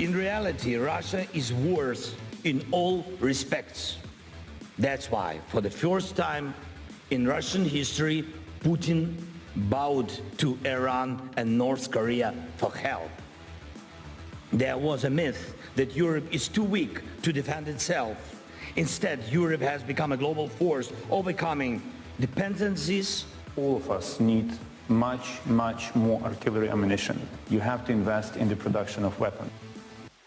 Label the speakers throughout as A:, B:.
A: In reality, Russia is worse in all respects. That's why, for the first time in Russian history, Putin bowed to Iran and North Korea for help. There was a myth that Europe is too weak to defend itself. Instead, Europe has become a global force, overcoming dependencies.
B: All of us need much more artillery ammunition. You have to invest in the production of weapons.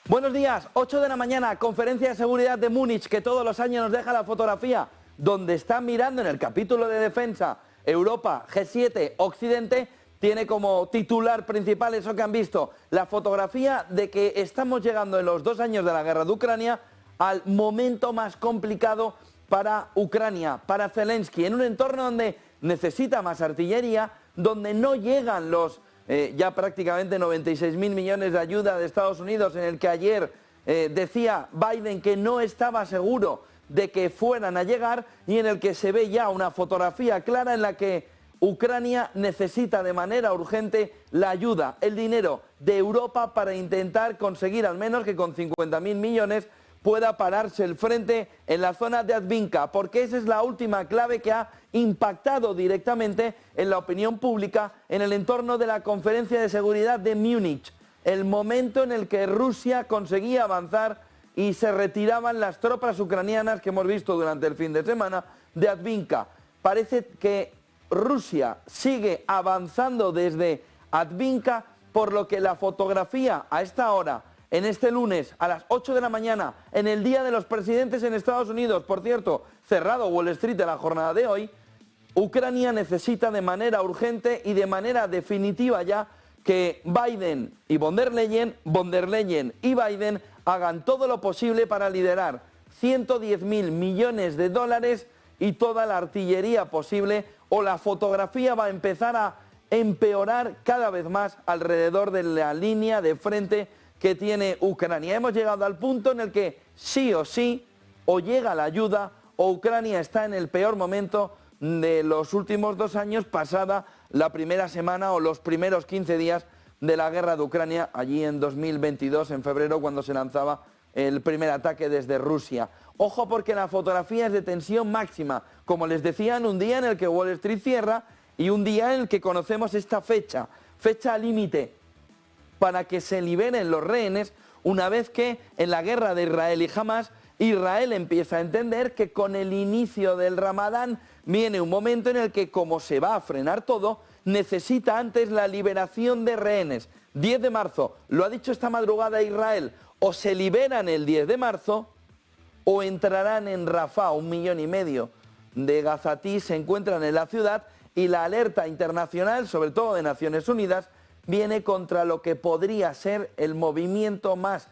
C: Buenos días, 8 de la mañana, conferencia de seguridad de Múnich, que todos los años nos deja la fotografía donde están mirando en el capítulo de defensa Europa, G7, Occidente. Tiene como titular principal eso que han visto, la fotografía de que estamos llegando en los 2 años de la guerra de Ucrania al momento más complicado para Ucrania, para Zelensky, en un entorno donde necesita más artillería, donde no llegan los ya prácticamente 96.000 millones de ayuda de Estados Unidos, en el que ayer decía Biden que no estaba seguro de que fueran a llegar, y en el que se ve ya una fotografía clara en la que Ucrania necesita de manera urgente la ayuda, el dinero de Europa para intentar conseguir al menos que con 50.000 millones pueda pararse el frente en la zona de Avdiivka, porque esa es la última clave que ha impactado directamente en la opinión pública en el entorno de la conferencia de seguridad de Múnich, el momento en el que Rusia conseguía avanzar y se retiraban las tropas ucranianas que hemos visto durante el fin de semana de Avdiivka. Parece que Rusia sigue avanzando desde Avdiivka, por lo que la fotografía a esta hora, en este lunes a las 8 de la mañana, en el Día de los Presidentes en Estados Unidos, por cierto, cerrado Wall Street en la jornada de hoy, Ucrania necesita de manera urgente y de manera definitiva ya que Biden y von der Leyen y Biden hagan todo lo posible para liderar 110.000 millones de dólares y toda la artillería posible, o la fotografía va a empezar a empeorar cada vez más alrededor de la línea de frente que tiene Ucrania. Hemos llegado al punto en el que sí o sí, o llega la ayuda, o Ucrania está en el peor momento de los últimos 2 años, pasada la primera semana o los primeros 15 días de la guerra de Ucrania, allí en 2022, en febrero, cuando se lanzaba el primer ataque desde Rusia. Ojo, porque la fotografía es de tensión máxima, como les decía, en un día en el que Wall Street cierra y un día en el que conocemos esta fecha límite para que se liberen los rehenes, una vez que en la guerra de Israel y Hamas, Israel empieza a entender que con el inicio del Ramadán viene un momento en el que, como se va a frenar todo, necesita antes la liberación de rehenes. 10 de marzo, lo ha dicho esta madrugada Israel, o se liberan el 10 de marzo o entrarán en Rafah. 1,5 millones de gazatíes se encuentran en la ciudad, y la alerta internacional, sobre todo de Naciones Unidas, viene contra lo que podría ser el movimiento más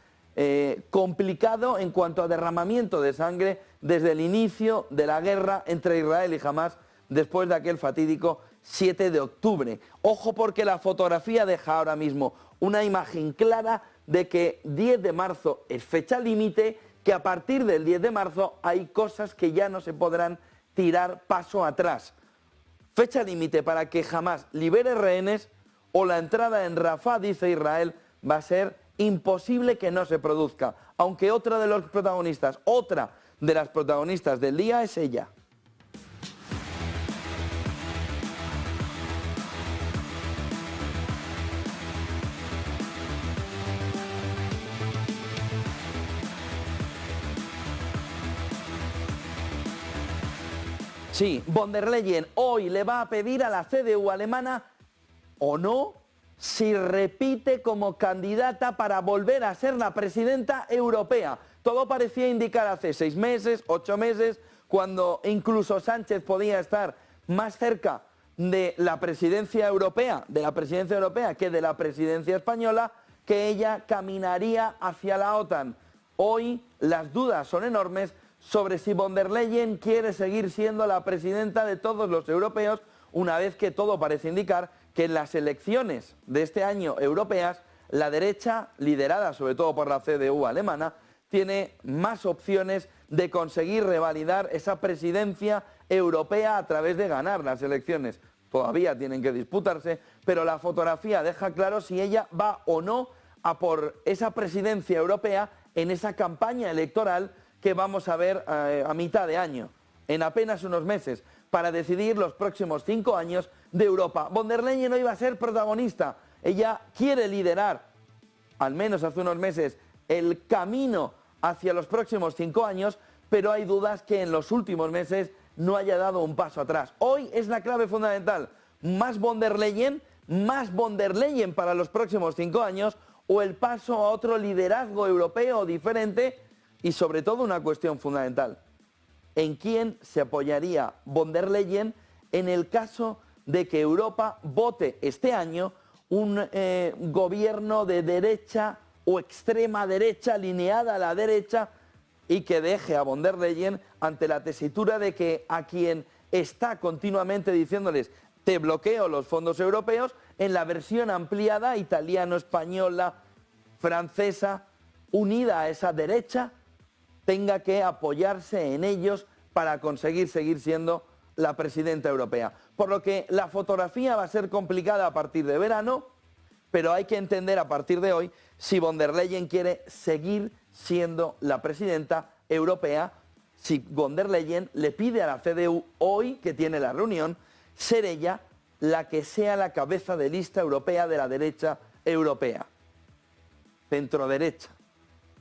C: complicado en cuanto a derramamiento de sangre desde el inicio de la guerra entre Israel y Hamas, después de aquel fatídico 7 de octubre. Ojo, porque la fotografía deja ahora mismo una imagen clara de que 10 de marzo es fecha límite, que a partir del 10 de marzo hay cosas que ya no se podrán tirar paso atrás. Fecha límite para que Hamas libere rehenes, o la entrada en Rafah, dice Israel, va a ser imposible que no se produzca. Aunque otra de las protagonistas del día es ella. Sí, von der Leyen hoy le va a pedir a la CDU alemana, o no, si repite como candidata para volver a ser la presidenta europea. Todo parecía indicar hace 6 meses, 8 meses, cuando incluso Sánchez podía estar más cerca de la presidencia europea, que de la presidencia española, que ella caminaría hacia la OTAN. Hoy las dudas son enormes sobre si von der Leyen quiere seguir siendo la presidenta de todos los europeos, una vez que todo parece indicar que en las elecciones de este año europeas, la derecha, liderada sobre todo por la CDU alemana, tiene más opciones de conseguir revalidar esa presidencia europea a través de ganar las elecciones. Todavía tienen que disputarse, pero la fotografía deja claro si ella va o no a por esa presidencia europea en esa campaña electoral que vamos a ver a mitad de año, en apenas unos meses, para decidir los próximos 5 años de Europa. Von der Leyen no iba a ser protagonista, ella quiere liderar, al menos hace unos meses, el camino hacia los próximos 5 años, pero hay dudas que en los últimos meses no haya dado un paso atrás. Hoy es la clave fundamental, más Von der Leyen para los próximos 5 años o el paso a otro liderazgo europeo diferente y sobre todo una cuestión fundamental. ¿En quién se apoyaría Von der Leyen en el caso de que Europa vote este año un gobierno de derecha o extrema derecha, alineada a la derecha, y que deje a Von der Leyen ante la tesitura de que a quien está continuamente diciéndoles te bloqueo los fondos europeos, en la versión ampliada italiano-española, francesa, unida a esa derecha, tenga que apoyarse en ellos para conseguir seguir siendo la presidenta europea. Por lo que la fotografía va a ser complicada a partir de verano, pero hay que entender a partir de hoy si Von der Leyen quiere seguir siendo la presidenta europea, si Von der Leyen le pide a la CDU hoy, que tiene la reunión, ser ella la que sea la cabeza de lista europea de la derecha europea. Centroderecha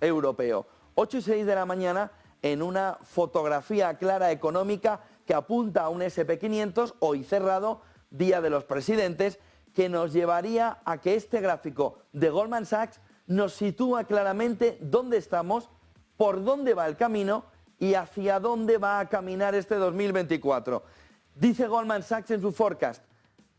C: europeo. 8 y 6 de la mañana en una fotografía clara económica que apunta a un SP500 hoy cerrado, Día de los Presidentes, que nos llevaría a que este gráfico de Goldman Sachs nos sitúa claramente dónde estamos, por dónde va el camino y hacia dónde va a caminar este 2024. Dice Goldman Sachs en su forecast,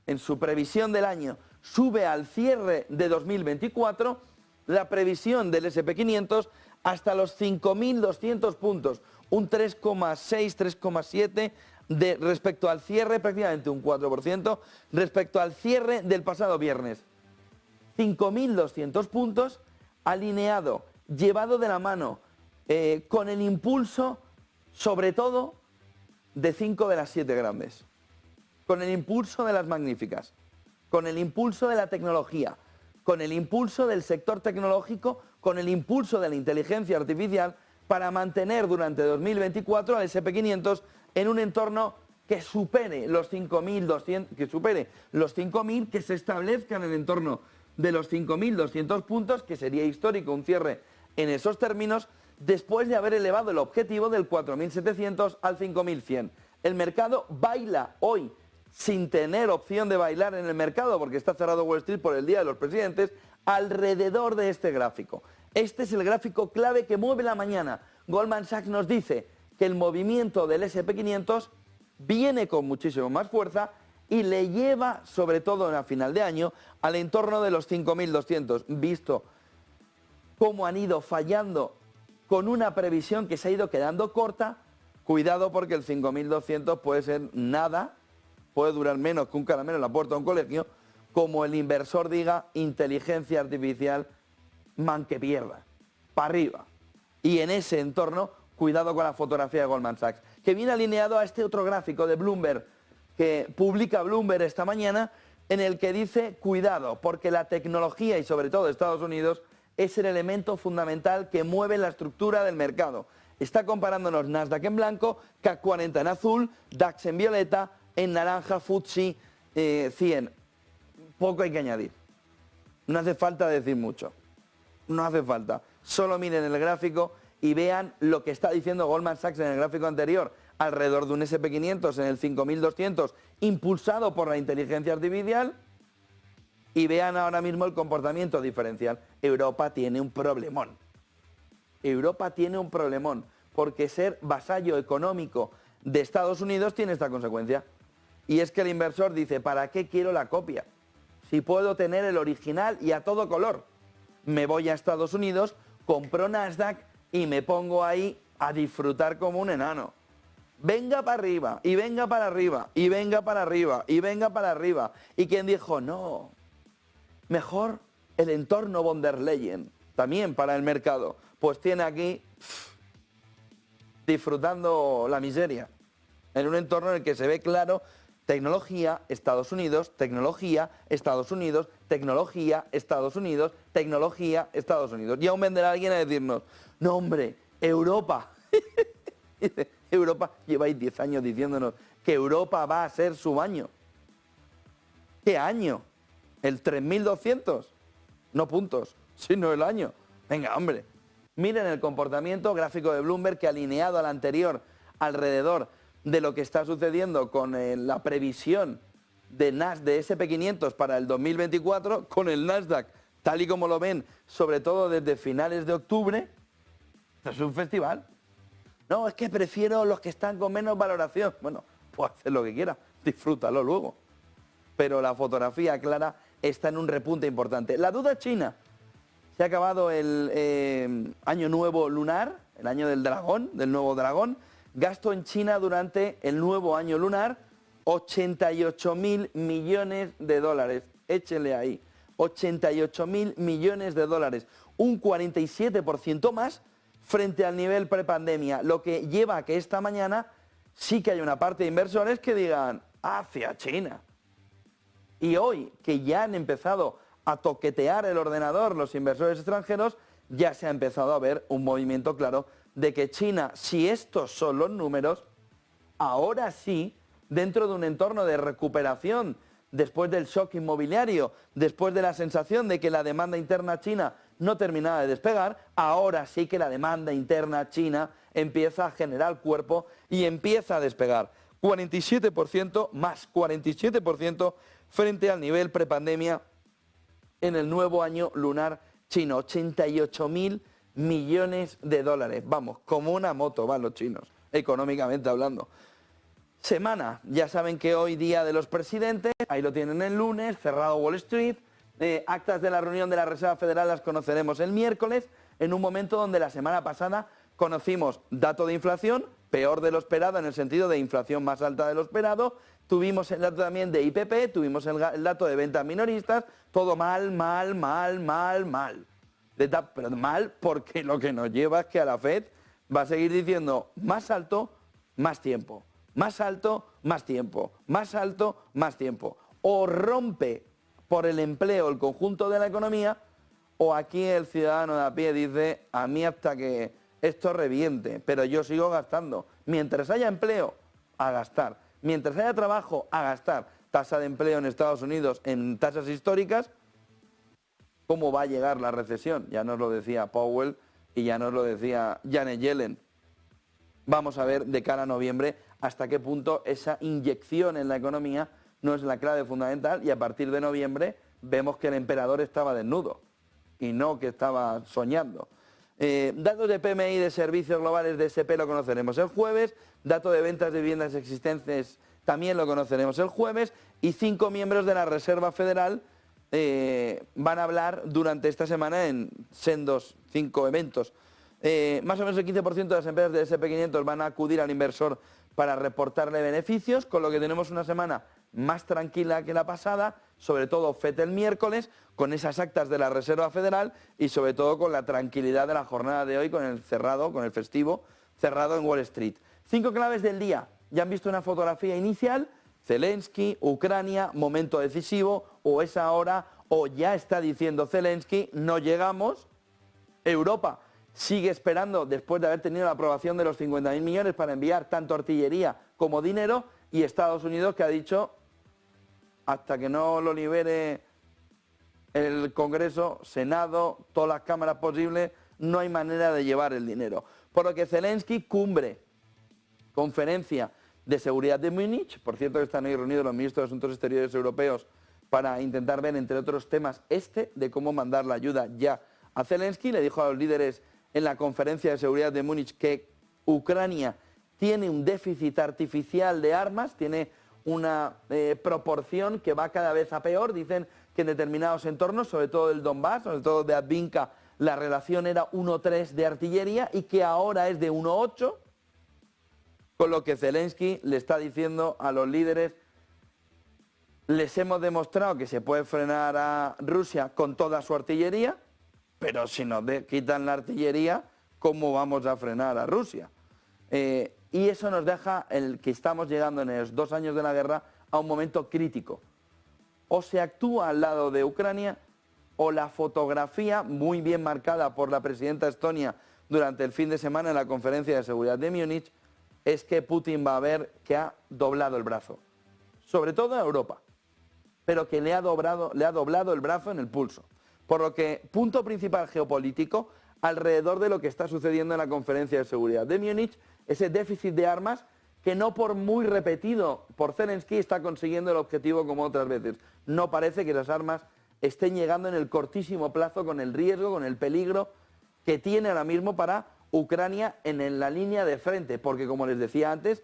C: en su previsión del año, sube al cierre de 2024 la previsión del SP500 hasta los 5.200 puntos, un 3,6, 3,7 respecto al cierre, prácticamente un 4%, respecto al cierre del pasado viernes. 5.200 puntos, alineado, llevado de la mano, con el impulso, sobre todo, de 5 de las 7 grandes, con el impulso de las magníficas, con el impulso de la tecnología, con el impulso del sector tecnológico, con el impulso de la inteligencia artificial, para mantener durante 2024 al SP500 en un entorno que supere los 5.200, que supere los 5.000, que se establezca en el entorno de los 5.200 puntos, que sería histórico un cierre en esos términos, después de haber elevado el objetivo del 4.700 al 5.100. El mercado baila hoy sin tener opción de bailar en el mercado, porque está cerrado Wall Street por el Día de los Presidentes, alrededor de este gráfico. Este es el gráfico clave que mueve la mañana. Goldman Sachs nos dice que el movimiento del SP500 viene con muchísimo más fuerza y le lleva, sobre todo en la final de año, al entorno de los 5.200. Visto cómo han ido fallando con una previsión que se ha ido quedando corta, cuidado porque el 5.200 puede ser nada, puede durar menos que un caramelo en la puerta de un colegio, como el inversor diga, inteligencia artificial, man que pierda, para arriba. Y en ese entorno, cuidado con la fotografía de Goldman Sachs, que viene alineado a este otro gráfico de Bloomberg, que publica Bloomberg esta mañana, en el que dice, cuidado, porque la tecnología y sobre todo Estados Unidos es el elemento fundamental que mueve la estructura del mercado. Está comparándonos Nasdaq en blanco, CAC 40 en azul, DAX en violeta, en naranja, FTSE 100. Poco hay que añadir. No hace falta decir mucho. No hace falta. Solo miren el gráfico y vean lo que está diciendo Goldman Sachs en el gráfico anterior, alrededor de un SP500 en el 5.200, impulsado por la inteligencia artificial, y vean ahora mismo el comportamiento diferencial. Europa tiene un problemón. Europa tiene un problemón, porque ser vasallo económico de Estados Unidos tiene esta consecuencia. Y es que el inversor dice, ¿para qué quiero la copia? Si puedo tener el original y a todo color. Me voy a Estados Unidos, compro Nasdaq y me pongo ahí a disfrutar como un enano. Venga para arriba, y venga para arriba, y venga para arriba, y venga para arriba. Y quien dijo, no, mejor el entorno Von der Leyen, también para el mercado, pues tiene aquí disfrutando la miseria, en un entorno en el que se ve claro tecnología, Estados Unidos, tecnología, Estados Unidos, tecnología, Estados Unidos, tecnología, Estados Unidos. Y aún vendrá alguien a decirnos, no hombre, Europa. Dice, Europa, lleváis 10 años diciéndonos que Europa va a ser su año. ¿Qué año? ¿El 3200? No puntos, sino el año. Venga, hombre. Miren el comportamiento gráfico de Bloomberg que alineado al anterior alrededor de lo que está sucediendo con la previsión de SP500 para el 2024, con el Nasdaq, tal y como lo ven, sobre todo desde finales de octubre. Esto es un festival. No, es que prefiero los que están con menos valoración. Bueno, pues hacer lo que quiera, disfrútalo luego. Pero la fotografía clara está en un repunte importante. La duda china. Se ha acabado el año nuevo lunar, el año del dragón, del nuevo dragón. Gasto en China durante el nuevo año lunar 88.000 millones de dólares. Échenle ahí. 88.000 millones de dólares. Un 47% más frente al nivel prepandemia. Lo que lleva a que esta mañana sí que hay una parte de inversores que digan hacia China. Y hoy, que ya han empezado a toquetear el ordenador los inversores extranjeros, ya se ha empezado a ver un movimiento claro de que China, si estos son los números, ahora sí, dentro de un entorno de recuperación, después del shock inmobiliario, después de la sensación de que la demanda interna china no terminaba de despegar, ahora sí que la demanda interna china empieza a generar cuerpo y empieza a despegar. 47% más 47% frente al nivel prepandemia en el nuevo año lunar chino. 88.000 millones de dólares. Vamos, como una moto van los chinos, económicamente hablando. Semana, ya saben que hoy día de los presidentes, ahí lo tienen el lunes, cerrado Wall Street. Actas de la reunión de la Reserva Federal las conoceremos el miércoles, en un momento donde la semana pasada conocimos dato de inflación, peor de lo esperado en el sentido de inflación más alta de lo esperado. Tuvimos el dato también de IPP, tuvimos el dato de ventas minoristas, todo mal. Pero mal porque lo que nos lleva es que a la Fed va a seguir diciendo más alto, más tiempo, más alto, más tiempo, más alto, más tiempo. O rompe por el empleo el conjunto de la economía, o aquí el ciudadano de a pie dice, a mí hasta que esto reviente, pero yo sigo gastando. Mientras haya empleo, a gastar. Mientras haya trabajo, a gastar. Tasa de empleo en Estados Unidos en tasas históricas. ¿Cómo va a llegar la recesión? Ya nos lo decía Powell y ya nos lo decía Janet Yellen. Vamos a ver de cara a noviembre hasta qué punto esa inyección en la economía no es la clave fundamental, y a partir de noviembre vemos que el emperador estaba desnudo y no que estaba soñando. Datos de PMI de servicios globales de SP lo conoceremos el jueves, dato de ventas de viviendas existentes también lo conoceremos el jueves, y 5 miembros de la Reserva Federal van a hablar durante esta semana en sendos 5 eventos. Más o menos el 15% de las empresas de SP500 van a acudir al inversor para reportarle beneficios, con lo que tenemos una semana más tranquila que la pasada, sobre todo FED el miércoles, con esas actas de la Reserva Federal y sobre todo con la tranquilidad de la jornada de hoy, con el festivo cerrado en Wall Street. 5 claves del día. Ya han visto una fotografía inicial. Zelensky, Ucrania, momento decisivo, o es ahora, o ya está diciendo Zelensky, no llegamos. Europa sigue esperando, después de haber tenido la aprobación de los 50.000 millones para enviar tanto artillería como dinero, y Estados Unidos, que ha dicho, hasta que no lo libere el Congreso, Senado, todas las cámaras posibles, no hay manera de llevar el dinero. Por lo que Zelensky, cumbre, conferencia de seguridad de Múnich, por cierto que están ahí reunidos los ministros de Asuntos Exteriores europeos para intentar ver, entre otros temas, de cómo mandar la ayuda ya a Zelensky. Le dijo a los líderes en la conferencia de seguridad de Múnich que Ucrania tiene un déficit artificial de armas, tiene una proporción que va cada vez a peor. Dicen que en determinados entornos, sobre todo del Donbass, sobre todo de Avdiivka, la relación era 1:3 de artillería y que ahora es de 1:8, con lo que Zelensky le está diciendo a los líderes, les hemos demostrado que se puede frenar a Rusia con toda su artillería, pero si nos quitan la artillería, ¿cómo vamos a frenar a Rusia? Y eso nos deja el que estamos llegando en los 2 años de la guerra a un momento crítico. O se actúa al lado de Ucrania o la fotografía, muy bien marcada por la presidenta Estonia durante el fin de semana en la conferencia de seguridad de Múnich, es que Putin va a ver que ha doblado el brazo, sobre todo a Europa, pero que le ha doblado el brazo en el pulso. Por lo que, punto principal geopolítico, alrededor de lo que está sucediendo en la conferencia de seguridad de Múnich, ese déficit de armas que no por muy repetido por Zelensky está consiguiendo el objetivo como otras veces. No parece que las armas estén llegando en el cortísimo plazo con el riesgo, con el peligro que tiene ahora mismo para Ucrania en la línea de frente, porque como les decía antes,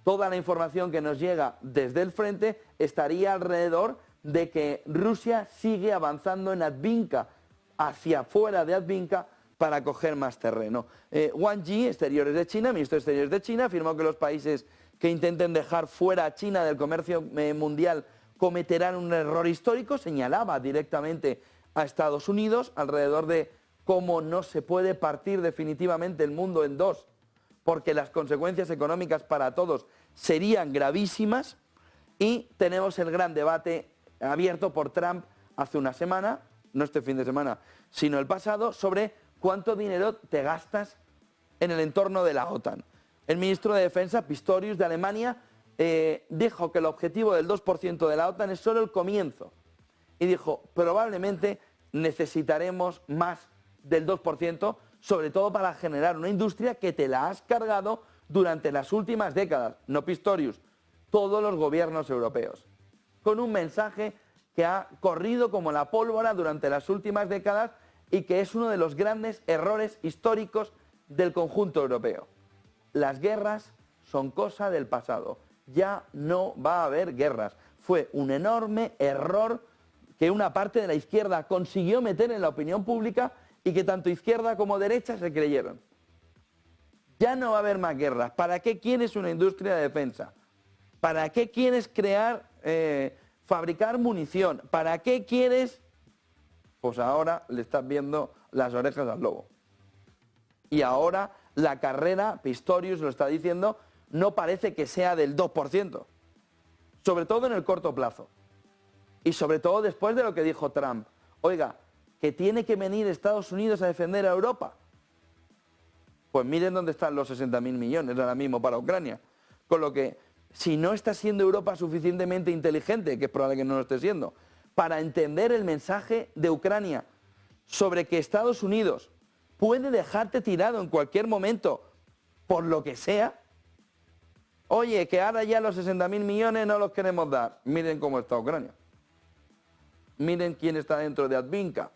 C: toda la información que nos llega desde el frente estaría alrededor de que Rusia sigue avanzando en Advinka, hacia fuera de Advinka, para coger más terreno. Wang Yi, Exteriores de China, ministro de Exteriores de China, afirmó que los países que intenten dejar fuera a China del comercio mundial cometerán un error histórico. Señalaba directamente a Estados Unidos alrededor de cómo no se puede partir definitivamente el mundo en dos, porque las consecuencias económicas para todos serían gravísimas. Y tenemos el gran debate abierto por Trump hace una semana, no este fin de semana, sino el pasado, sobre cuánto dinero te gastas en el entorno de la OTAN. El ministro de Defensa, Pistorius, de Alemania, dijo que el objetivo del 2% de la OTAN es solo el comienzo. Y dijo, probablemente necesitaremos más del 2%, sobre todo para generar una industria que te la has cargado durante las últimas décadas. No Pistorius, todos los gobiernos europeos. Con un mensaje que ha corrido como la pólvora durante las últimas décadas y que es uno de los grandes errores históricos del conjunto europeo. Las guerras son cosa del pasado. Ya no va a haber guerras. Fue un enorme error que una parte de la izquierda consiguió meter en la opinión pública y que tanto izquierda como derecha se creyeron. Ya no va a haber más guerras. ¿Para qué quieres una industria de defensa? ¿Para qué quieres fabricar munición? ¿Para qué quieres? Pues ahora le estás viendo las orejas al lobo. Y ahora la carrera, Pistorius lo está diciendo, no parece que sea del 2%. Sobre todo en el corto plazo. Y sobre todo después de lo que dijo Trump. Oiga, que tiene que venir Estados Unidos a defender a Europa. Pues miren dónde están los 60.000 millones ahora mismo para Ucrania. Con lo que, si no está siendo Europa suficientemente inteligente, que es probable que no lo esté siendo, para entender el mensaje de Ucrania sobre que Estados Unidos puede dejarte tirado en cualquier momento por lo que sea. Oye, que ahora ya los 60.000 millones no los queremos dar. Miren cómo está Ucrania. Miren quién está dentro de Advinka.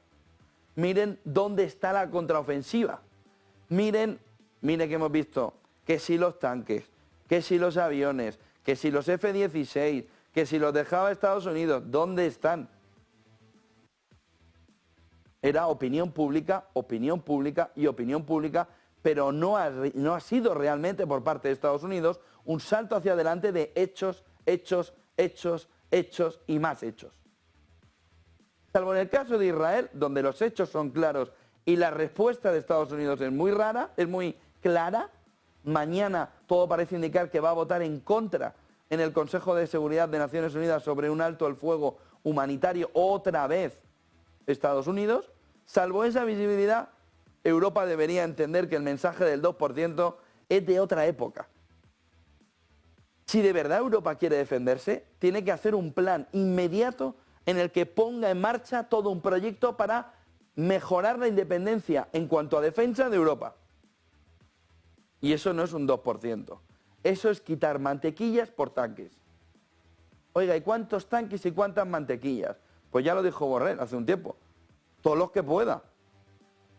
C: Miren dónde está la contraofensiva. Miren que hemos visto que si los tanques, que si los aviones, que si los F-16, que si los dejaba Estados Unidos, ¿dónde están? Era opinión pública y opinión pública, pero no ha sido realmente por parte de Estados Unidos un salto hacia adelante de hechos, hechos, hechos, hechos y más hechos. Salvo en el caso de Israel, donde los hechos son claros y la respuesta de Estados Unidos es muy rara, es muy clara. Mañana todo parece indicar que va a votar en contra en el Consejo de Seguridad de Naciones Unidas sobre un alto el fuego humanitario, otra vez Estados Unidos. Salvo esa visibilidad, Europa debería entender que el mensaje del 2% es de otra época. Si de verdad Europa quiere defenderse, tiene que hacer un plan inmediato en el que ponga en marcha todo un proyecto para mejorar la independencia en cuanto a defensa de Europa. Y eso no es un 2%. Eso es quitar mantequillas por tanques. Oiga, ¿y cuántos tanques y cuántas mantequillas? Pues ya lo dijo Borrell hace un tiempo. Todos los que pueda.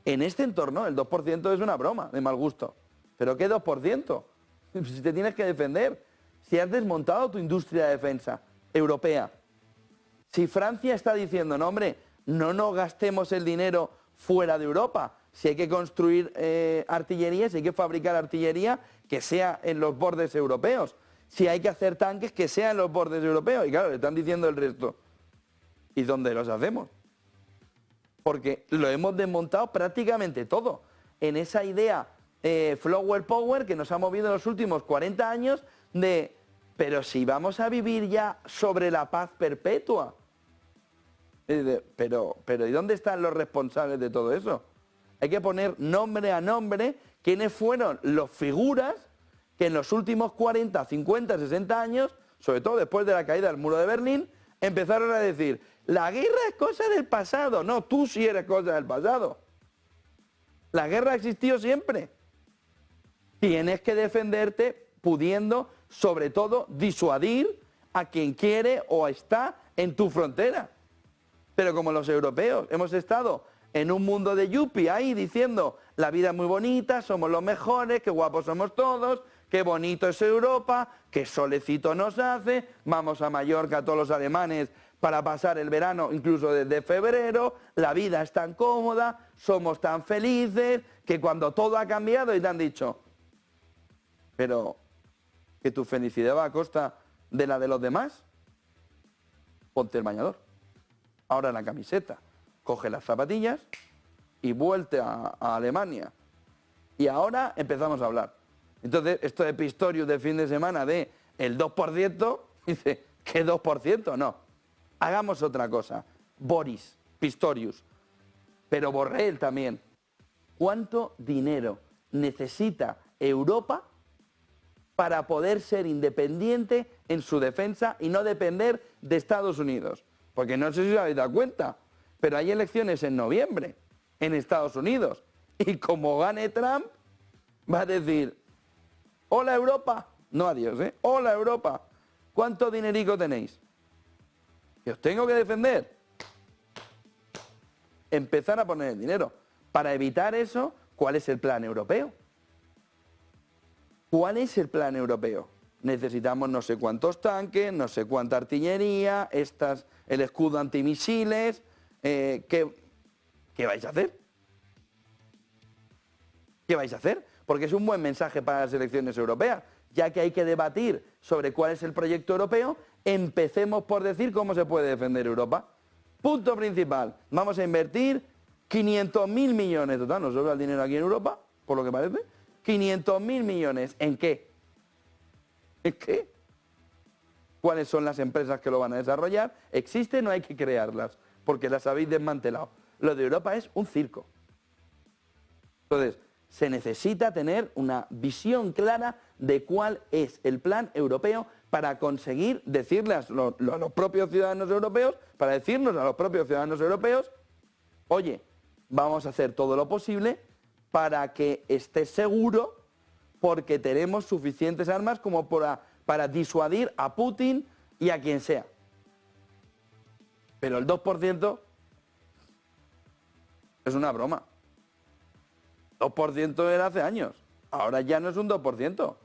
C: En este entorno el 2% es una broma de mal gusto. ¿Pero qué 2%? Si te tienes que defender. Si has desmontado tu industria de defensa europea. Si Francia está diciendo, no hombre, no nos gastemos el dinero fuera de Europa. Si hay que construir artillería, si hay que fabricar artillería, que sea en los bordes europeos. Si hay que hacer tanques, que sea en los bordes europeos. Y claro, le están diciendo el resto. ¿Y dónde los hacemos? Porque lo hemos desmontado prácticamente todo. En esa idea Flower Power que nos ha movido en los últimos 40 años de pero si vamos a vivir ya sobre la paz perpetua. Pero ¿y dónde están los responsables de todo eso? Hay que poner nombre a nombre quiénes fueron los figuras que en los últimos 40, 50, 60 años, sobre todo después de la caída del muro de Berlín, empezaron a decir, la guerra es cosa del pasado. No, tú sí eres cosa del pasado. La guerra ha existido siempre. Tienes que defenderte pudiendo, sobre todo, disuadir a quien quiere o está en tu frontera. Pero como los europeos hemos estado en un mundo de yuppie ahí diciendo la vida es muy bonita, somos los mejores, qué guapos somos todos, qué bonito es Europa, qué solecito nos hace, vamos a Mallorca todos los alemanes para pasar el verano incluso desde febrero, la vida es tan cómoda, somos tan felices, que cuando todo ha cambiado y te han dicho, pero que tu felicidad va a costa de la de los demás, ponte el bañador, ahora la camiseta, coge las zapatillas y vuelve a Alemania. Y ahora empezamos a hablar. Entonces, esto de Pistorius de fin de semana de el 2%, dice, ¿qué 2%? No. Hagamos otra cosa. Boris Pistorius, pero Borrell también. ¿Cuánto dinero necesita Europa para poder ser independiente en su defensa y no depender de Estados Unidos? Porque no sé si os habéis dado cuenta, pero hay elecciones en noviembre en Estados Unidos. Y como gane Trump, va a decir, hola Europa, no adiós, hola Europa, ¿cuánto dinerico tenéis? Que os tengo que defender. Empezar a poner el dinero. Para evitar eso, ¿cuál es el plan europeo? ¿Cuál es el plan europeo? Necesitamos no sé cuántos tanques, no sé cuánta artillería, el escudo antimisiles. ¿Qué vais a hacer? ¿Qué vais a hacer? Porque es un buen mensaje para las elecciones europeas. Ya que hay que debatir sobre cuál es el proyecto europeo, empecemos por decir cómo se puede defender Europa. Punto principal. Vamos a invertir 500.000 millones. Total, nos sobra el dinero aquí en Europa, por lo que parece. 500.000 millones. ¿En qué? ¿En qué? ¿Cuáles son las empresas que lo van a desarrollar? ¿Existen o hay que crearlas? Porque las habéis desmantelado. Lo de Europa es un circo. Entonces, se necesita tener una visión clara de cuál es el plan europeo para conseguir decirle a los propios ciudadanos europeos, para decirnos a los propios ciudadanos europeos, oye, vamos a hacer todo lo posible para que estés seguro porque tenemos suficientes armas como para disuadir a Putin y a quien sea. Pero el 2% es una broma. 2% era hace años. Ahora ya no es un 2%.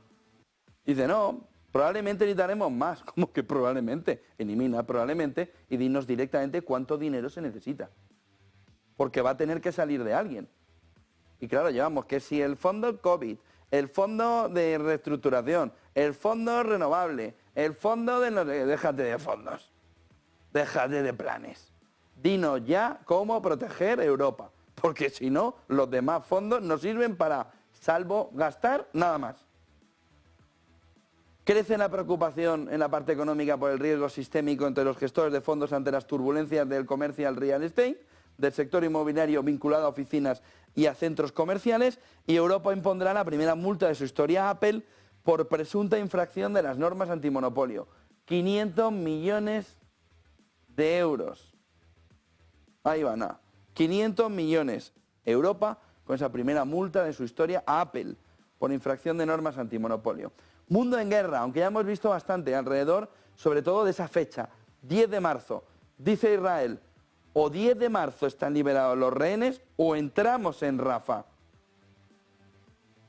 C: Dice, no, probablemente necesitaremos más. ¿Cómo que probablemente? Elimina probablemente y dinos directamente cuánto dinero se necesita. Porque va a tener que salir de alguien. Y claro, llevamos que si el fondo COVID, el fondo de reestructuración, el fondo renovable, el fondo de... Déjate de fondos. Déjate de planes. Dinos ya cómo proteger Europa. Porque si no, los demás fondos no sirven para, salvo gastar, nada más. Crece la preocupación en la parte económica por el riesgo sistémico entre los gestores de fondos ante las turbulencias del commercial real estate, del sector inmobiliario vinculado a oficinas y a centros comerciales, y Europa impondrá la primera multa de su historia a Apple por presunta infracción de las normas antimonopolio. 500 millones de euros. Ahí van a 500 millones. Europa con esa primera multa de su historia a Apple por infracción de normas antimonopolio. Mundo en guerra, aunque ya hemos visto bastante alrededor, sobre todo de esa fecha, 10 de marzo, dice Israel, o 10 de marzo están liberados los rehenes o entramos en Rafah.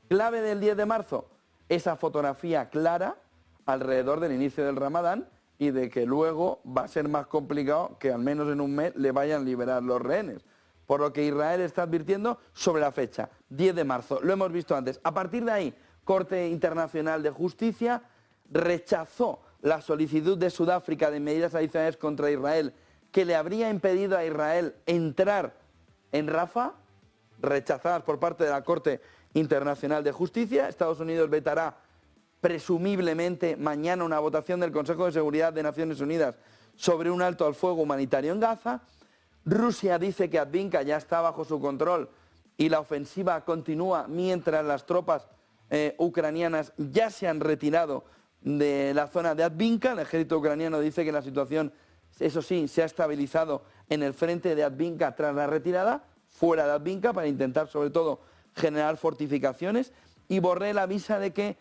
C: Clave del 10 de marzo, esa fotografía clara alrededor del inicio del Ramadán y de que luego va a ser más complicado que al menos en un mes le vayan a liberar los rehenes. Por lo que Israel está advirtiendo sobre la fecha, 10 de marzo, lo hemos visto antes. A partir de ahí, Corte Internacional de Justicia rechazó la solicitud de Sudáfrica de medidas adicionales contra Israel que le habría impedido a Israel entrar en Rafah, rechazadas por parte de la Corte Internacional de Justicia. Estados Unidos vetará presumiblemente mañana una votación del Consejo de Seguridad de Naciones Unidas sobre un alto al fuego humanitario en Gaza. Rusia dice que Avdiivka ya está bajo su control y la ofensiva continúa mientras las tropas ucranianas ya se han retirado de la zona de Avdiivka. El ejército ucraniano dice que la situación, eso sí, se ha estabilizado en el frente de Avdiivka tras la retirada, fuera de Avdiivka, para intentar sobre todo generar fortificaciones. Y Borrell avisa de que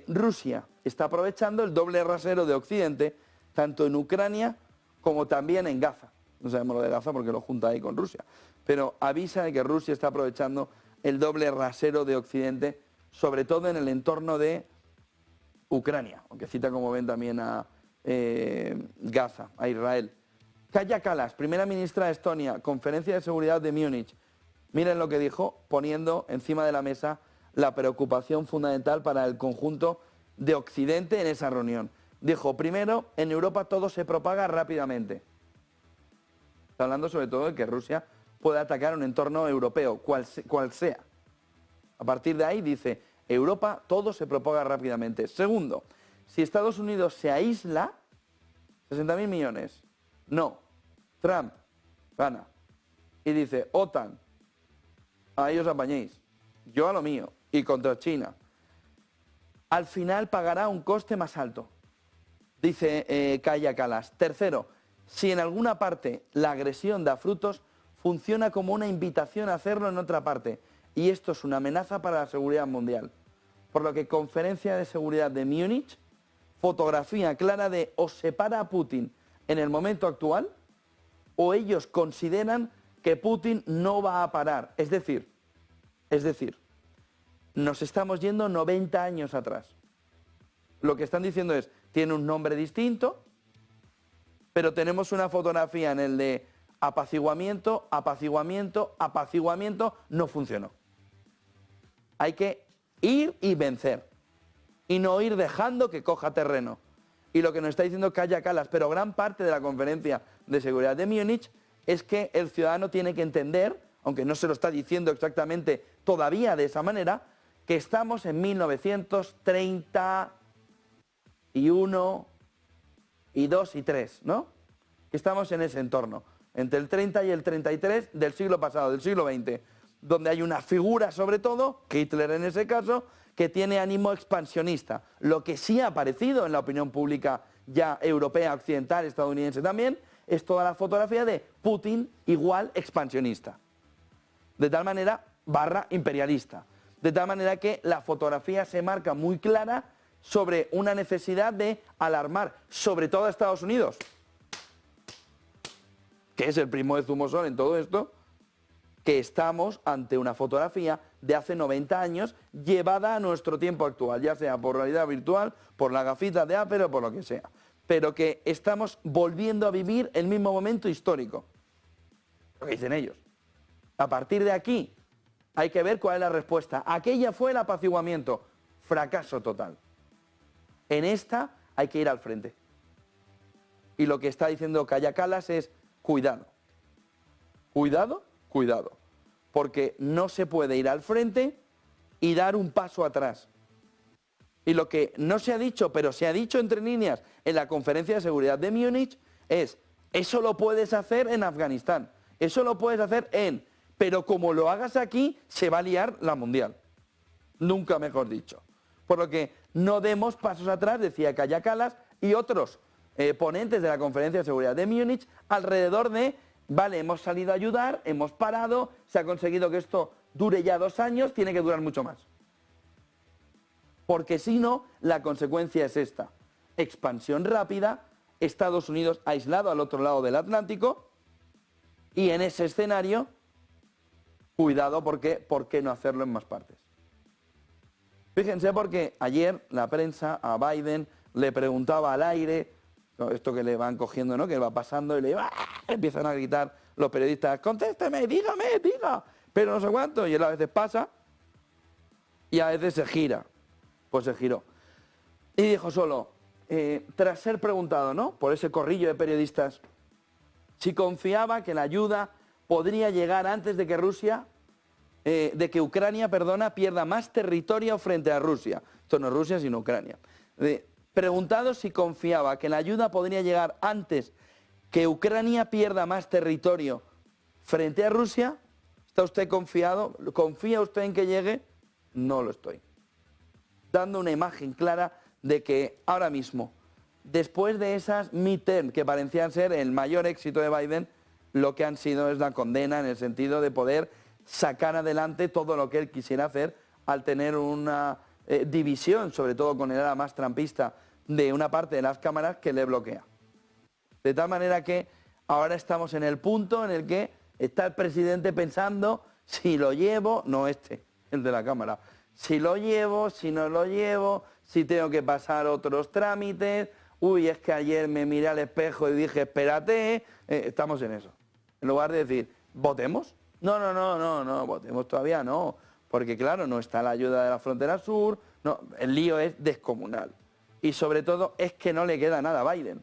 C: Rusia está aprovechando el doble rasero de Occidente, tanto en Ucrania como también en Gaza. No sabemos lo de Gaza porque lo junta ahí con Rusia. Pero avisa de que Rusia está aprovechando el doble rasero de Occidente, sobre todo en el entorno de Ucrania, aunque cita, como ven, también a Gaza, a Israel. Kaja Kallas, primera ministra de Estonia, conferencia de seguridad de Múnich. Miren lo que dijo, poniendo encima de la mesa la preocupación fundamental para el conjunto de Occidente en esa reunión. Dijo, primero, en Europa todo se propaga rápidamente. Está hablando sobre todo de que Rusia puede atacar un entorno europeo, cual sea. A partir de ahí dice, Europa todo se propaga rápidamente. Segundo, si Estados Unidos se aísla, 60.000 millones. No. Trump gana. Y dice, OTAN, ahí os apañéis. Yo a lo mío. Y contra China. Al final pagará un coste más alto, dice Kaja Kallas. Tercero, si en alguna parte la agresión da frutos, funciona como una invitación a hacerlo en otra parte. Y esto es una amenaza para la seguridad mundial. Por lo que Conferencia de Seguridad de Múnich, fotografía clara de o separa a Putin en el momento actual, o ellos consideran que Putin no va a parar. Es decir, nos estamos yendo 90 años atrás. Lo que están diciendo es, tiene un nombre distinto, pero tenemos una fotografía en el de apaciguamiento, apaciguamiento, apaciguamiento, no funcionó. Hay que ir y vencer, y no ir dejando que coja terreno. Y lo que nos está diciendo Kaja Kallas, pero gran parte de la Conferencia de Seguridad de Múnich, es que el ciudadano tiene que entender, aunque no se lo está diciendo exactamente todavía de esa manera, que estamos en 1931 y 2 y 3, ¿no? Que estamos en ese entorno, entre el 30 y el 33 del siglo pasado, del siglo XX, donde hay una figura, sobre todo, Hitler en ese caso, que tiene ánimo expansionista. Lo que sí ha aparecido en la opinión pública ya europea, occidental, estadounidense también, es toda la fotografía de Putin igual expansionista. De tal manera, / imperialista. De tal manera que la fotografía se marca muy clara sobre una necesidad de alarmar, sobre todo a Estados Unidos, que es el primo de Zumosol en todo esto, que estamos ante una fotografía de hace 90 años llevada a nuestro tiempo actual, ya sea por realidad virtual, por la gafita de Apple o por lo que sea. Pero que estamos volviendo a vivir el mismo momento histórico. Lo que dicen ellos. A partir de aquí hay que ver cuál es la respuesta. Aquella fue el apaciguamiento. Fracaso total. En esta hay que ir al frente. Y lo que está diciendo Kaja Kallas es cuidado. Cuidado, cuidado. Porque no se puede ir al frente y dar un paso atrás. Y lo que no se ha dicho, pero se ha dicho entre líneas en la Conferencia de Seguridad de Múnich, es, eso lo puedes hacer en Afganistán, eso lo puedes hacer pero como lo hagas aquí, se va a liar la mundial. Nunca mejor dicho. Por lo que no demos pasos atrás, decía Kaja Kallas y otros ponentes de la Conferencia de Seguridad de Múnich, alrededor de, vale, hemos salido a ayudar, hemos parado, se ha conseguido que esto dure ya 2 años, tiene que durar mucho más. Porque si no, la consecuencia es esta. Expansión rápida, Estados Unidos aislado al otro lado del Atlántico, y en ese escenario, cuidado porque, ¿por qué no hacerlo en más partes? Fíjense porque ayer la prensa a Biden le preguntaba al aire, esto que le van cogiendo, ¿no? Que va pasando y empiezan a gritar los periodistas, contésteme, dígame, diga, pero no sé cuánto, y él a veces pasa y a veces se gira. Pues se giró. Y dijo solo, tras ser preguntado, ¿no?, por ese corrillo de periodistas, si confiaba que la ayuda podría llegar antes de que Rusia de que Ucrania, pierda más territorio frente a Rusia. Esto no es Rusia, sino Ucrania. Preguntado si confiaba que la ayuda podría llegar antes que Ucrania pierda más territorio frente a Rusia, ¿está usted confiado? ¿Confía usted en que llegue? No lo estoy. Dando una imagen clara de que ahora mismo, después de esas midterm que parecían ser el mayor éxito de Biden, lo que han sido es la condena en el sentido de poder sacar adelante todo lo que él quisiera hacer al tener una división, sobre todo con el ala más trampista de una parte de las cámaras que le bloquea. De tal manera que ahora estamos en el punto en el que está el presidente pensando si lo llevo, no este, el de la cámara, si lo llevo, si no lo llevo, si tengo que pasar otros trámites, uy, es que ayer me miré al espejo y dije, espérate, estamos en eso. En lugar de decir, ¿votemos? No, votemos todavía no, porque claro, no está la ayuda de la frontera sur, no, el lío es descomunal. Y sobre todo es que no le queda nada a Biden.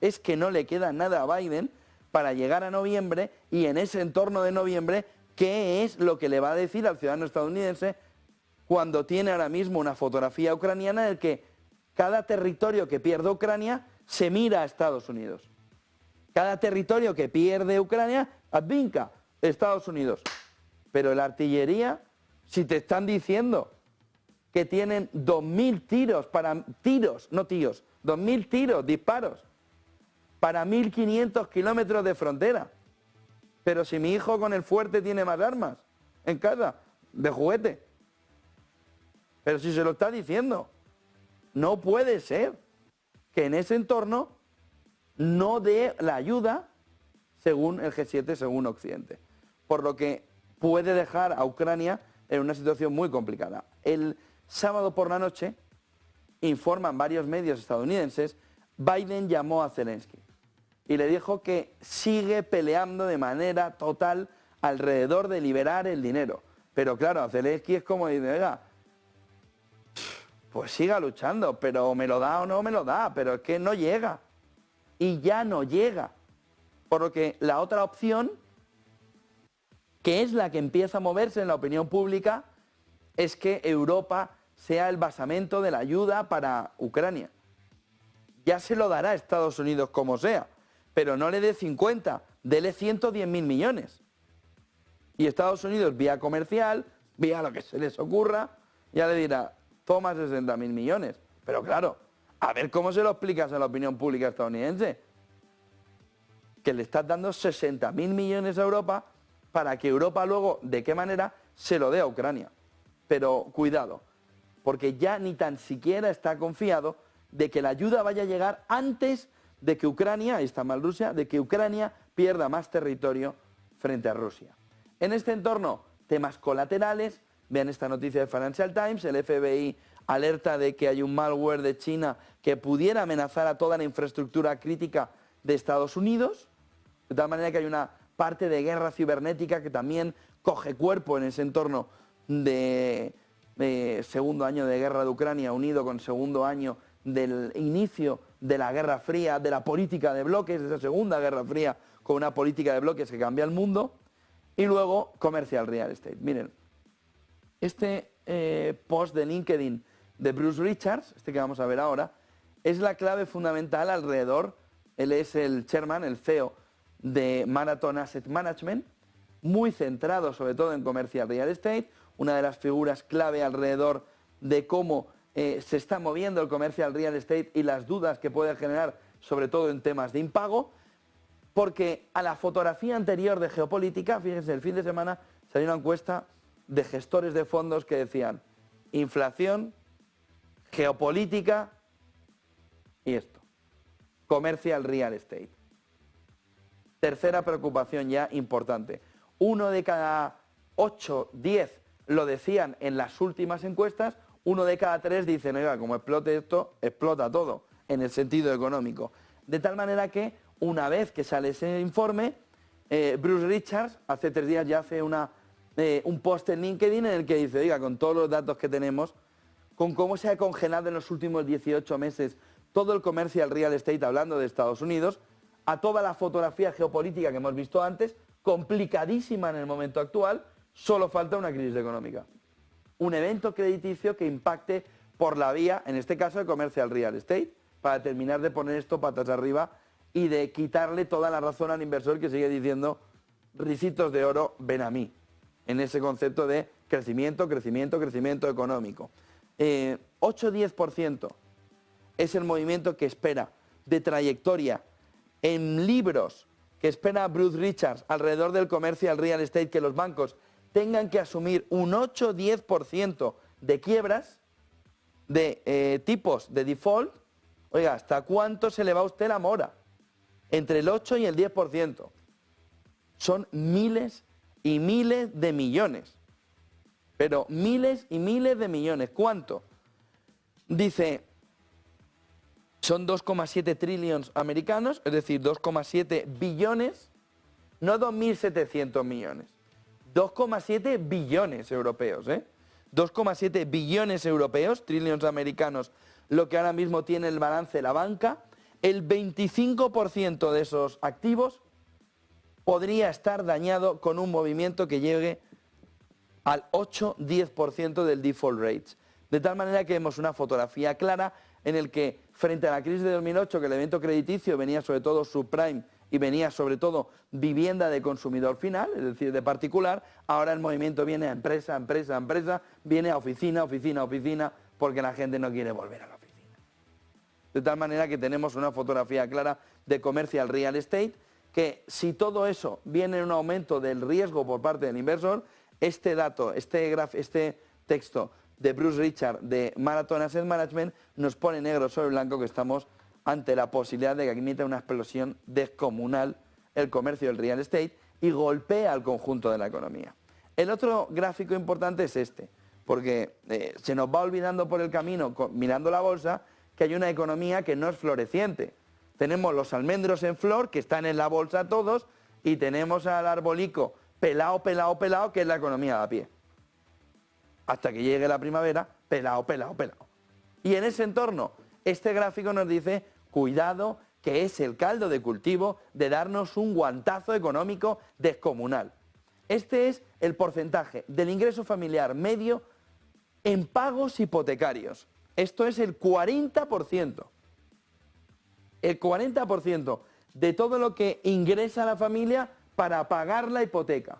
C: Es que no le queda nada a Biden para llegar a noviembre y en ese entorno de noviembre, ¿qué es lo que le va a decir al ciudadano estadounidense cuando tiene ahora mismo una fotografía ucraniana en el que cada territorio que pierde Ucrania se mira a Estados Unidos? Cada territorio que pierde Ucrania, advinca Estados Unidos. Pero la artillería, si te están diciendo que tienen 2.000 tiros para... Tiros, no tíos. 2.000 tiros, disparos, para 1.500 kilómetros de frontera. Pero si mi hijo con el fuerte tiene más armas en casa, de juguete. Pero si se lo está diciendo, no puede ser que en ese entorno no dé la ayuda según el G7, según Occidente. Por lo que puede dejar a Ucrania en una situación muy complicada. El sábado por la noche, informan varios medios estadounidenses, Biden llamó a Zelensky y le dijo que sigue peleando de manera total alrededor de liberar el dinero. Pero claro, a Zelensky es como dice, oiga, pues siga luchando, pero me lo da o no me lo da, pero es que no llega. Y ya no llega. Por lo que la otra opción, que es la que empieza a moverse en la opinión pública, es que Europa sea el basamento de la ayuda para Ucrania. Ya se lo dará a Estados Unidos como sea, pero no le dé 50, dele 110.000 millones. Y Estados Unidos, vía comercial, vía lo que se les ocurra, ya le dirá, toma 60.000 millones. Pero claro, a ver cómo se lo explicas a la opinión pública estadounidense. Que le estás dando 60.000 millones a Europa para que Europa luego, ¿de qué manera?, se lo dé a Ucrania. Pero cuidado, porque ya ni tan siquiera está confiado de que la ayuda vaya a llegar antes de que Ucrania, ahí está mal Rusia, de que Ucrania pierda más territorio frente a Rusia. En este entorno, temas colaterales, vean esta noticia de Financial Times, el FBI alerta de que hay un malware de China que pudiera amenazar a toda la infraestructura crítica de Estados Unidos, de tal manera que hay una parte de guerra cibernética que también coge cuerpo en ese entorno de segundo año de guerra de Ucrania, unido con segundo año del inicio de la Guerra Fría, de la política de bloques, de esa segunda Guerra Fría, con una política de bloques que cambia el mundo, y luego Commercial Real Estate. Miren, este post de LinkedIn de Bruce Richards, este que vamos a ver ahora, es la clave fundamental alrededor, él es el chairman, el CEO de Marathon Asset Management, muy centrado sobre todo en Commercial Real Estate, una de las figuras clave alrededor de cómo se está moviendo el Commercial Real Estate y las dudas que puede generar, sobre todo en temas de impago, porque a la fotografía anterior de geopolítica, fíjense, el fin de semana salió una encuesta de gestores de fondos que decían inflación, geopolítica y esto, Commercial Real Estate. Tercera preocupación ya importante. 1 de cada 8, 10 lo decían en las últimas encuestas, 1 de cada 3 dicen, oiga, como explote esto, explota todo, en el sentido económico. De tal manera que, una vez que sale ese informe, Bruce Richards, hace 3 días ya hace un post en LinkedIn en el que dice, oiga, con todos los datos que tenemos, con cómo se ha congelado en los últimos 18 meses todo el Commercial Real Estate, hablando de Estados Unidos, a toda la fotografía geopolítica que hemos visto antes, complicadísima en el momento actual, solo falta una crisis económica. Un evento crediticio que impacte por la vía, en este caso, de comercial real estate, para terminar de poner esto patas arriba y de quitarle toda la razón al inversor que sigue diciendo ricitos de oro, ven a mí, en ese concepto de crecimiento, crecimiento, crecimiento económico. 8-10% es el movimiento que espera de trayectoria en libros que espera Bruce Richards alrededor del comercial real estate, que los bancos tengan que asumir un 8-10% de quiebras, de tipos de default. Oiga, ¿hasta cuánto se le va a usted la mora? Entre el 8 y el 10%. Son miles y miles de millones. Pero miles y miles de millones. ¿Cuánto? Dice, son 2,7 trillones americanos, es decir, 2,7 billones, no 2.700 millones. 2,7 billones europeos, 2,7 billones europeos, trillones americanos, lo que ahora mismo tiene el balance de la banca. El 25% de esos activos podría estar dañado con un movimiento que llegue al 8-10% del default rates. De tal manera que vemos una fotografía clara en el que, frente a la crisis de 2008, que el evento crediticio venía sobre todo subprime y venía sobre todo vivienda de consumidor final, es decir, de particular, ahora el movimiento viene a empresa, empresa, empresa, viene a oficina, oficina, oficina, porque la gente no quiere volver a la oficina. De tal manera que tenemos una fotografía clara de commercial real estate, que si todo eso viene en un aumento del riesgo por parte del inversor, este dato, este texto de Bruce Richard de Marathon Asset Management nos pone negro sobre blanco que estamos ante la posibilidad de que emita una explosión descomunal el comercio del real estate y golpea al conjunto de la economía. El otro gráfico importante es este, porque se nos va olvidando por el camino, mirando la bolsa, que hay una economía que no es floreciente. Tenemos los almendros en flor, que están en la bolsa todos, y tenemos al arbolico pelado, pelado, pelado, que es la economía de a pie. Hasta que llegue la primavera, pelado, pelado, pelado. Y en ese entorno, este gráfico nos dice, cuidado, que es el caldo de cultivo de darnos un guantazo económico descomunal. Este es el porcentaje del ingreso familiar medio en pagos hipotecarios. Esto es el 40%. El 40% de todo lo que ingresa la familia para pagar la hipoteca.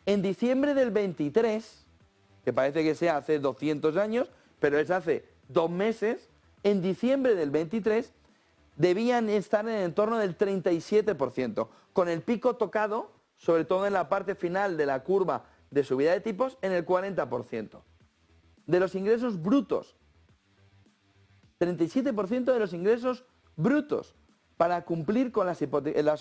C: En diciembre del 23, que parece que sea hace 200 años, pero es hace 2 meses, en diciembre del 23 debían estar en el entorno del 37%, con el pico tocado, sobre todo en la parte final de la curva de subida de tipos, en el 40%. De los ingresos brutos, 37% de los ingresos brutos para cumplir con las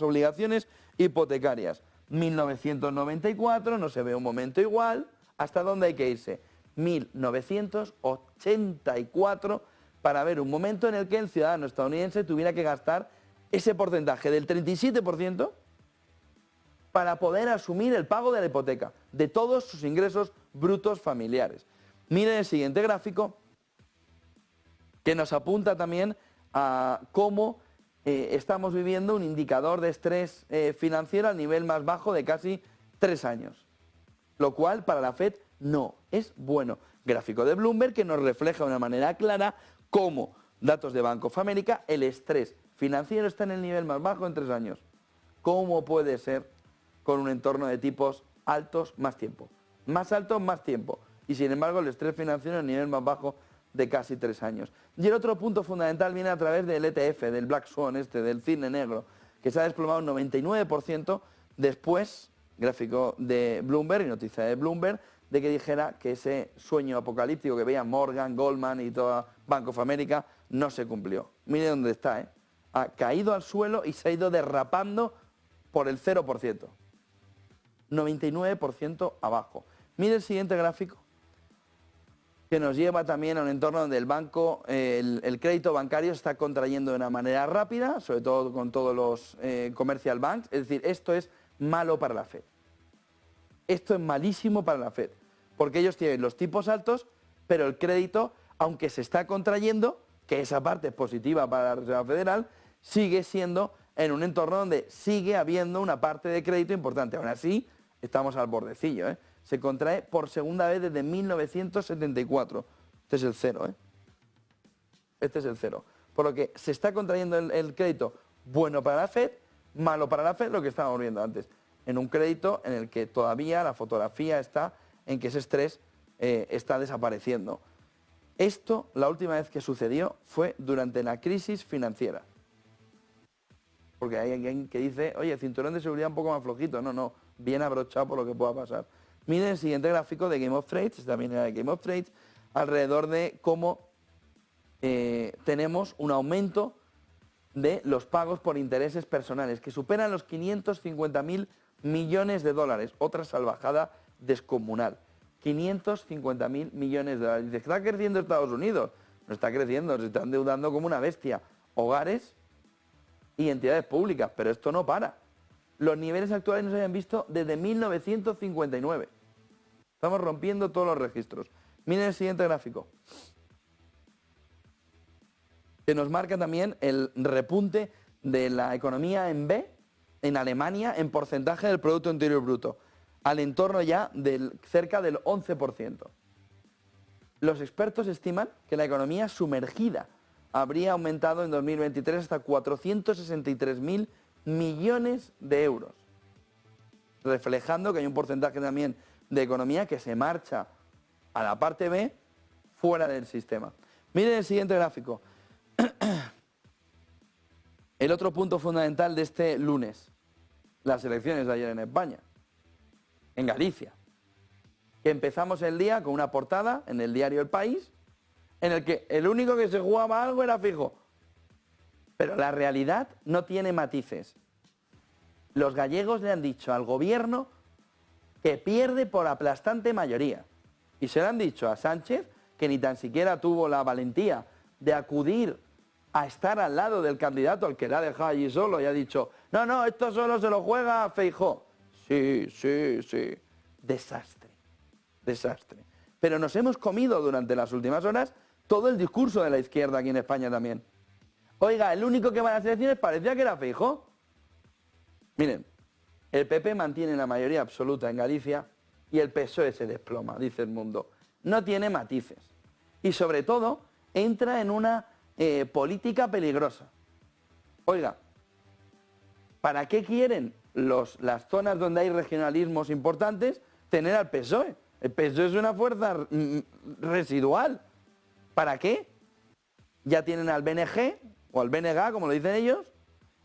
C: obligaciones hipotecarias. 1994, no se ve un momento igual. ¿Hasta dónde hay que irse? 1984 para ver un momento en el que el ciudadano estadounidense tuviera que gastar ese porcentaje del 37% para poder asumir el pago de la hipoteca, de todos sus ingresos brutos familiares. Miren el siguiente gráfico, que nos apunta también a cómo estamos viviendo un indicador de estrés financiero al nivel más bajo de casi 3 años. Lo cual para la Fed no es bueno. Gráfico de Bloomberg que nos refleja de una manera clara cómo, datos de Bank of America, el estrés financiero está en el nivel más bajo en 3 años. ¿Cómo puede ser con un entorno de tipos altos más tiempo? Más altos más tiempo. Y sin embargo el estrés financiero en el nivel más bajo de casi 3 años. Y el otro punto fundamental viene a través del ETF, del Black Swan, del cisne negro, que se ha desplomado un 99% después, gráfico de Bloomberg y noticia de Bloomberg, de que dijera que ese sueño apocalíptico que veía Morgan, Goldman y toda Bank of America no se cumplió. Mire dónde está, ha caído al suelo y se ha ido derrapando por el 0%. 99% abajo. Mire el siguiente gráfico, que nos lleva también a un entorno donde el banco, el crédito bancario se está contrayendo de una manera rápida, sobre todo con todos los commercial banks. Es decir, esto es malo para la Fed. Esto es malísimo para la Fed, porque ellos tienen los tipos altos, pero el crédito, aunque se está contrayendo, que esa parte es positiva para la Reserva Federal, sigue siendo en un entorno donde sigue habiendo una parte de crédito importante. Aún así, estamos al bordecillo, ¿eh? Se contrae por segunda vez desde 1974. Este es el cero, ¿eh? Este es el cero. Por lo que se está contrayendo el crédito bueno para la Fed, malo para la Fed, lo que estábamos viendo antes. En un crédito en el que todavía la fotografía está en que ese estrés está desapareciendo. Esto, la última vez que sucedió, fue durante la crisis financiera. Porque hay alguien que dice, oye, cinturón de seguridad un poco más flojito. No, no, bien abrochado por lo que pueda pasar. Miren el siguiente gráfico de Game of Trades, también era de Game of Trades, alrededor de cómo tenemos un aumento de los pagos por intereses personales, que superan los 550.000 millones de dólares. Otra salvajada descomunal. 550.000 millones de dólares. Dice, ¿está creciendo Estados Unidos? No está creciendo, se está endeudando como una bestia. Hogares y entidades públicas, pero esto no para. Los niveles actuales no se habían visto desde 1959. Estamos rompiendo todos los registros. Miren el siguiente gráfico, que nos marca también el repunte de la economía en B, en Alemania, en porcentaje del Producto Interior Bruto, al entorno ya del cerca del 11%. Los expertos estiman que la economía sumergida habría aumentado en 2023 hasta 463.000 millones de euros, reflejando que hay un porcentaje también de economía que se marcha a la parte B fuera del sistema. Miren el siguiente gráfico. El otro punto fundamental de este lunes, las elecciones de ayer en España, en Galicia, que empezamos el día con una portada en el diario El País, en el que el único que se jugaba algo era Feijóo. Pero la realidad no tiene matices. Los gallegos le han dicho al gobierno que pierde por aplastante mayoría. Y se lo han dicho a Sánchez, que ni tan siquiera tuvo la valentía de acudir a estar al lado del candidato al que le ha dejado allí solo y ha dicho, no, no, esto solo se lo juega Feijóo. Sí, sí, sí. Desastre, desastre. Pero nos hemos comido durante las últimas horas todo el discurso de la izquierda aquí en España también. Oiga, el único que va a las elecciones parecía que era Feijóo. Miren, el PP mantiene la mayoría absoluta en Galicia y el PSOE se desploma, dice el Mundo. No tiene matices. Y sobre todo, entra en una política peligrosa. Oiga, ¿para qué quieren las zonas donde hay regionalismos importantes tener al PSOE? El PSOE es una fuerza residual. ¿Para qué? Ya tienen al BNG, o al BNG, como lo dicen ellos,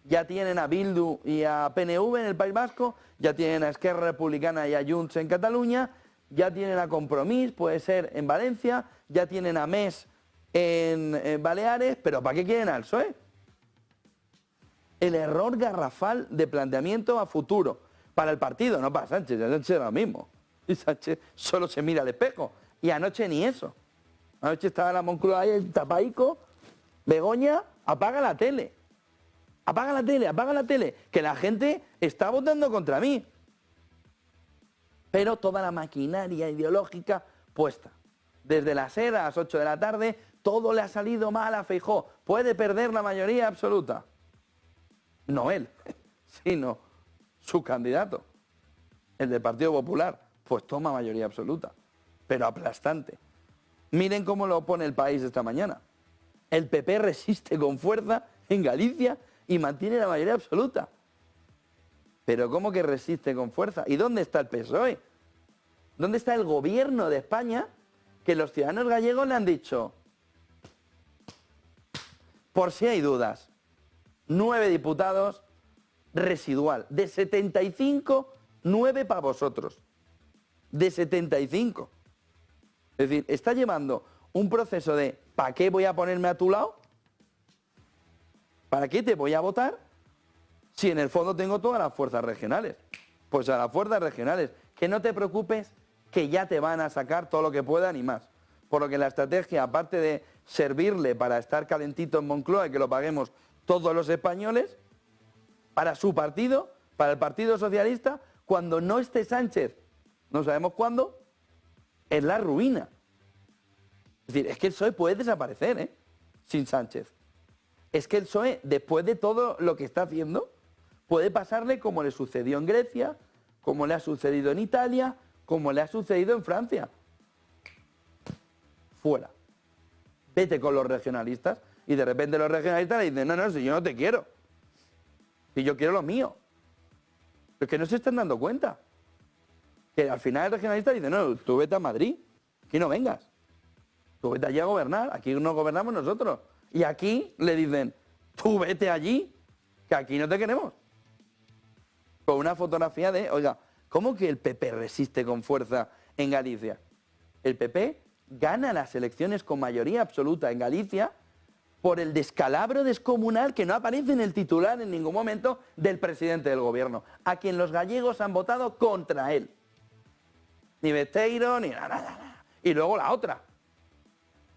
C: ya tienen a Bildu y a PNV en el País Vasco, ya tienen a Esquerra Republicana y a Junts en Cataluña, ya tienen a Compromís, puede ser en Valencia, ya tienen a MES en Baleares, pero ¿para qué quieren al PSOE? El error garrafal de planteamiento a futuro, para el partido, no para Sánchez, Sánchez es lo mismo. Y Sánchez solo se mira al espejo, y anoche ni eso. Anoche estaba la Moncloa ahí, el tapaico, Begoña, apaga la tele. Apaga la tele, que la gente está votando contra mí. Pero toda la maquinaria ideológica puesta. Desde las 8 de la tarde, todo le ha salido mal a Feijóo. Puede perder la mayoría absoluta. No él, sino su candidato, el del Partido Popular, pues toma mayoría absoluta, pero aplastante. Miren cómo lo pone El País esta mañana. El PP resiste con fuerza en Galicia y mantiene la mayoría absoluta. Pero ¿cómo que resiste con fuerza? ¿Y dónde está el PSOE? ¿Dónde está el gobierno de España que los ciudadanos gallegos le han dicho, por si hay dudas, 9 diputados residual, de 75, 9 para vosotros, de 75. Es decir, está llevando un proceso de ¿para qué voy a ponerme a tu lado? ¿Para qué te voy a votar si en el fondo tengo todas las fuerzas regionales? Pues a las fuerzas regionales, que no te preocupes, que ya te van a sacar todo lo que puedan y más. Por lo que la estrategia, aparte de servirle para estar calentito en Moncloa y que lo paguemos todos los españoles, para su partido, para el Partido Socialista, cuando no esté Sánchez, no sabemos cuándo, es la ruina. Es decir, es que el PSOE puede desaparecer, sin Sánchez. Es que el PSOE, después de todo lo que está haciendo, puede pasarle como le sucedió en Grecia, como le ha sucedido en Italia, como le ha sucedido en Francia. Fuera. Vete con los regionalistas y de repente los regionalistas le dicen, no, no, si yo no te quiero. Si yo quiero lo mío. Pero es que no se están dando cuenta. Que al final el regionalista dice, no, tú vete a Madrid, aquí no vengas. Tú vete allí a gobernar, aquí no gobernamos nosotros. Y aquí le dicen, tú vete allí, que aquí no te queremos. Con una fotografía de, oiga, ¿cómo que el PP resiste con fuerza en Galicia? El PP gana las elecciones con mayoría absoluta en Galicia por el descalabro descomunal que no aparece en el titular en ningún momento del presidente del gobierno, a quien los gallegos han votado contra él. Ni Besteiro, ni nada. Y luego la otra.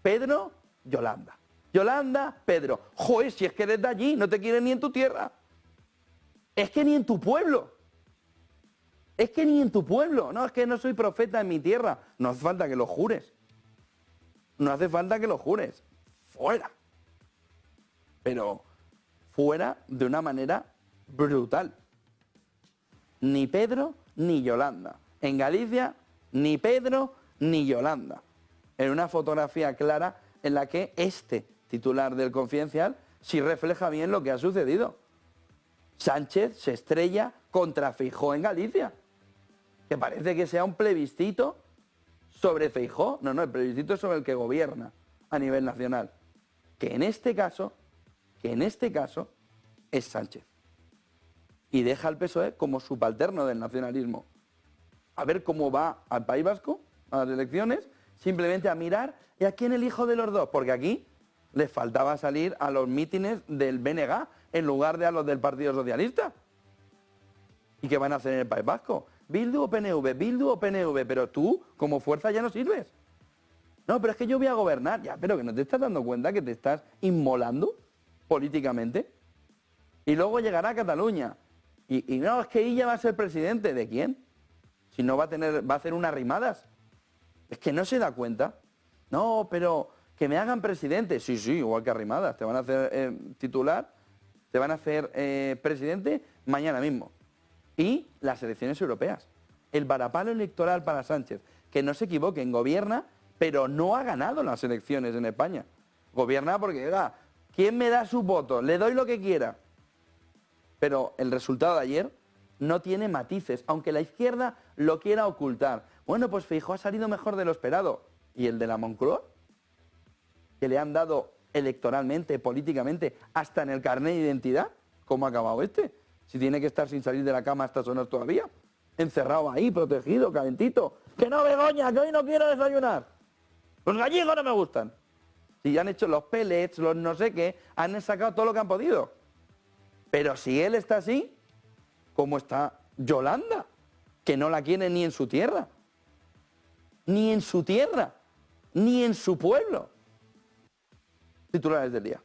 C: Pedro, Yolanda. Yolanda, Pedro. Joder, si es que desde allí no te quieren ni en tu tierra. Es que ni en tu pueblo. Es que ni en tu pueblo. No, es que no soy profeta en mi tierra. No hace falta que lo jures. No hace falta que lo jures. Fuera. Pero fuera de una manera brutal. Ni Pedro ni Yolanda. En Galicia, ni Pedro ni Yolanda. En una fotografía clara en la que este titular del Confidencial sí refleja bien lo que ha sucedido. Sánchez se estrella contra Feijóo en Galicia. Que parece que sea un plebiscito sobre Feijóo. No, no, el plebiscito es sobre el que gobierna a nivel nacional. Que en este caso es Sánchez. Y deja al PSOE como subalterno del nacionalismo. A ver cómo va al País Vasco, a las elecciones, simplemente a mirar y a quién elijo de los dos. Porque aquí les faltaba salir a los mítines del BNG en lugar de a los del Partido Socialista. ¿Y qué van a hacer en el País Vasco? Bildu o PNV, Bildu o PNV, pero tú como fuerza ya no sirves. No, pero es que yo voy a gobernar. Ya, pero que no te estás dando cuenta que te estás inmolando políticamente. Y luego llegará a Cataluña. Y no, es que ella va a ser presidente. ¿De quién? Si no va a hacer unas rimadas. Es que no se da cuenta. No, pero que me hagan presidente. Sí, sí, igual que a rimadas. Te van a hacer titular, te van a hacer presidente mañana mismo. Y las elecciones europeas. El varapalo electoral para Sánchez. Que no se equivoquen, gobierna, pero no ha ganado las elecciones en España. Gobierna porque, oiga, ¿quién me da su voto? Le doy lo que quiera. Pero el resultado de ayer no tiene matices, aunque la izquierda lo quiera ocultar. Bueno, pues Feijóo ha salido mejor de lo esperado. ¿Y el de la Moncloa? Que le han dado electoralmente, políticamente, hasta en el carnet de identidad. ¿Cómo ha acabado este? Si tiene que estar sin salir de la cama hasta sonar todavía. Encerrado ahí, protegido, calentito. ¡Que no, Begoña, que hoy no quiero desayunar! Los gallegos no me gustan. Si ya han hecho los pellets, los no sé qué, han sacado todo lo que han podido. Pero si él está así, ¿cómo está Yolanda? Que no la quiere ni en su tierra. Ni en su tierra. Ni en su pueblo. Titulares del día.